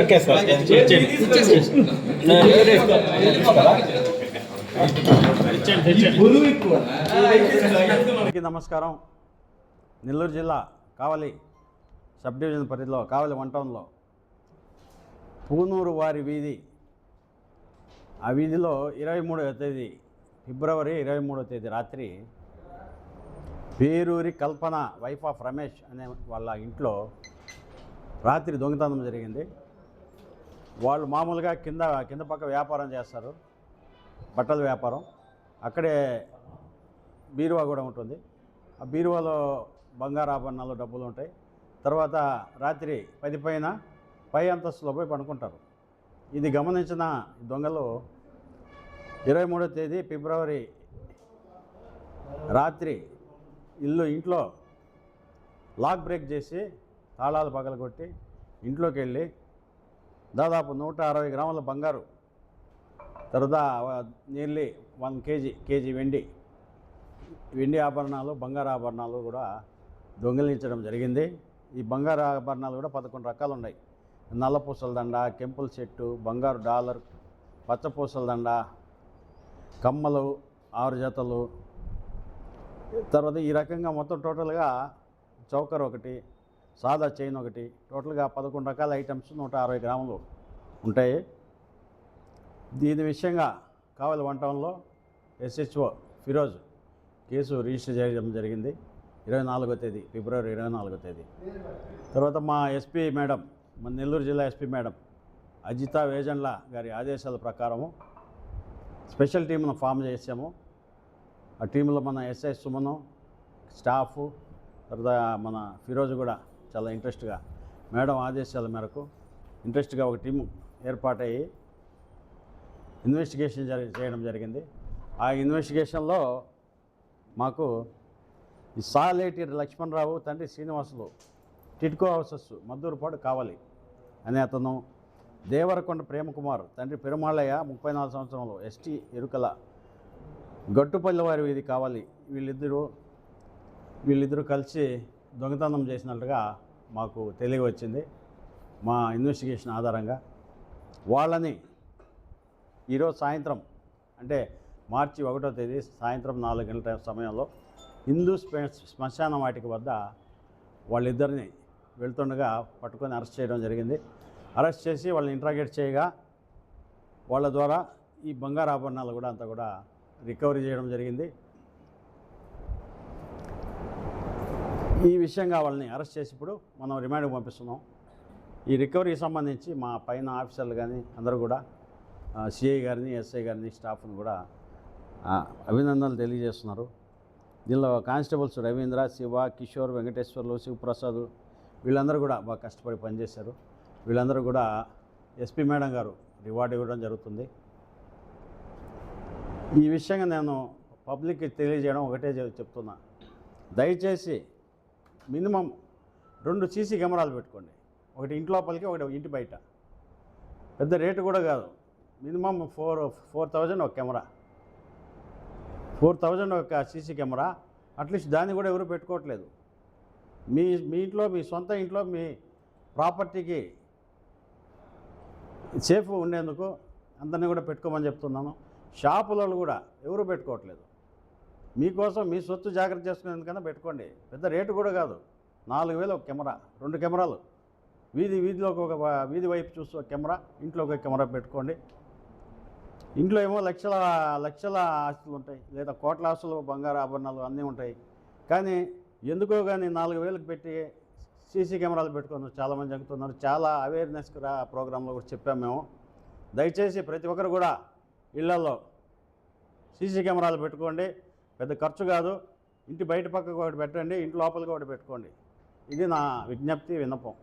Okay sir. నమస్కారం. నెల్లూరు జిల్లా కావలి sub division పరిధిలో కావలి 1 టౌన్లో పూనూరు వారి వీధి, ఆ వీధిలో 23వ తేదీ ఫిబ్రవరి 23వ తేదీ రాత్రి పేరూరి కల్పన వైఫ్ ఆఫ్ రమేష్ అనే వాళ్ళ ఇంట్లో రాత్రి దొంగతనం జరిగింది. వాళ్ళు మామూలుగా కింద పక్క వ్యాపారం చేస్తారు, బట్టల వ్యాపారం. అక్కడే బీరువా కూడా ఉంటుంది. ఆ బీరువాలో బంగారు ఆభరణాలు, డబ్బులు ఉంటాయి. తర్వాత రాత్రి 10 పైన పై అంతస్తులో పోయి పడుకుంటారు. ఇది గమనించిన దొంగలు 23వ తేదీ ఫిబ్రవరి రాత్రి ఇంట్లో లాక్ బ్రేక్ చేసి తాళాలు పగలగొట్టి ఇంట్లోకి వెళ్ళి దాదాపు 160 గ్రాముల బంగారు, తర్వాత నియర్లీ 1 కేజీ వెండి ఆభరణాలు, బంగారు ఆభరణాలు కూడా దొంగిలించడం జరిగింది. ఈ బంగారు ఆభరణాలు కూడా 11 రకాలు ఉన్నాయి. నల్లపూసల దండ, కెంపుల్ సెట్టు, బంగారు డాలర్, పచ్చపూసల దండ, కమ్మలు 6 జతలు, తర్వాత ఈ రకంగా మొత్తం టోటల్గా చౌకర్ ఒకటి, సాదా చైన్ ఒకటి, టోటల్గా 11 రకాల ఐటమ్స్ 160 గ్రాములు ఉంటాయి. దీని విషయంగా కావలి 1 టౌన్లో SHO ఫిరోజ్ కేసు రిజిస్టర్ చేయడం జరిగింది 24వ తేదీ ఫిబ్రవరి 24వ తేదీ. తర్వాత మా ఎస్పీ మేడం, మన నెల్లూరు జిల్లా ఎస్పీ మేడం అజితా వేజండ్ల గారి ఆదేశాల ప్రకారము స్పెషల్ టీంను ఫామ్ చేసాము. ఆ టీంలో మన SI సుమను, స్టాఫు, తర్వాత మన ఫిరోజ్ కూడా చాలా ఇంట్రెస్ట్గా మేడం ఆదేశాల మేరకు ఇంట్రెస్ట్గా ఒక టీము ఏర్పాటయ్యి ఇన్వెస్టిగేషన్ చేయడం జరిగింది. ఆ ఇన్వెస్టిగేషన్లో మాకు ఈ సాలేటి లక్ష్మణరావు, తండ్రి శ్రీనివాసులు, టిట్కో హౌసెస్ మద్దూరుపాడు కావాలి అనే అతను, దేవరకొండ ప్రేమకుమార్, తండ్రి పెరుమాళయ్య 34 సంవత్సరంలో, ST ఎరుకల, గట్టుపల్లి వారి వీధి కావాలి, వీళ్ళిద్దరూ కలిసి దొంగతనం చేసినట్టుగా మాకు తెలియవచ్చింది. మా ఇన్వెస్టిగేషన్ ఆధారంగా వాళ్ళని ఈరోజు సాయంత్రం, అంటే మార్చి 1వ తేదీ సాయంత్రం 4 గంటల సమయంలో హిందూ శ్మశాన వాటిక వద్ద వాళ్ళిద్దరిని వెళ్తుండగా పట్టుకొని అరెస్ట్ చేయడం జరిగింది. అరెస్ట్ చేసి వాళ్ళని ఇంట్రాగేట్ చేయగా వాళ్ళ ద్వారా ఈ బంగారు ఆభరణాలు కూడా అంతా కూడా రికవరీ చేయడం జరిగింది. ఈ విషయంగా వాళ్ళని అరెస్ట్ చేసి ఇప్పుడు మనం రిమాండ్కి పంపిస్తున్నాం. ఈ రికవరీకి సంబంధించి మా పైన ఆఫీసర్లు కానీ అందరూ కూడా CI గారిని, SI గారిని, స్టాఫ్ను కూడా అభినందనలు తెలియజేస్తున్నారు. దీనిలో కానిస్టేబుల్స్ రవీంద్ర, శివ, కిషోర్, వెంకటేశ్వర్లు, శివప్రసాద్ వీళ్ళందరూ కూడా బాగా కష్టపడి పనిచేశారు. వీళ్ళందరూ కూడా SP మేడం గారు రివార్డు ఇవ్వడం జరుగుతుంది. ఈ విషయంగా నేను పబ్లిక్కి తెలియజేయడం ఒకటే చెప్తున్నా, దయచేసి మినిమం 2 CC కెమెరాలు పెట్టుకోండి. ఒకటి ఇంటి లోపలికి, ఒకటి ఇంటి బయట. పెద్ద రేటు కూడా కాదు, మినిమం 4,000 ఒక కెమెరా, 4,000 ఒక CC కెమెరా. అట్లీస్ట్ దాన్ని కూడా ఎవరు పెట్టుకోవట్లేదు. మీ ఇంట్లో, మీ సొంత ఇంట్లో, మీ ప్రాపర్టీకి సేఫ్ ఉండేందుకు అందరినీ కూడా పెట్టుకోమని చెప్తున్నాను. షాపులలో కూడా ఎవరు పెట్టుకోవట్లేదు. మీకోసం మీ సొత్తు జాగ్రత్త చేసుకునేందుకన్నా పెట్టుకోండి. పెద్ద రేటు కూడా కాదు, 4,000 ఒక కెమెరా, 2 కెమెరాలు, వీధిలోకి ఒక వీధి వైపు చూసి ఒక కెమెరా, ఇంట్లో ఒక కెమెరా పెట్టుకోండి. ఇంట్లో ఏమో లక్షల ఆస్తులు ఉంటాయి, లేదా కోట్ల ఆస్తులు, బంగారు ఆభరణాలు అన్నీ ఉంటాయి. కానీ ఎందుకో కానీ 4,000కి పెట్టి CC కెమెరాలు పెట్టుకొని చాలామంది జరుగుతున్నారు. చాలా అవేర్నెస్ ప్రోగ్రాంలో కూడా చెప్పాము మేము. దయచేసి ప్రతి ఒక్కరు కూడా ఇళ్లలో CC కెమెరాలు పెట్టుకోండి. పెద్ద ఖర్చు కాదు. ఇంటి బయట పక్కకు ఒకటి పెట్టండి, ఇంటి లోపలికి ఒకటి పెట్టుకోండి. ఇది నా విజ్ఞప్తి, విన్నపం.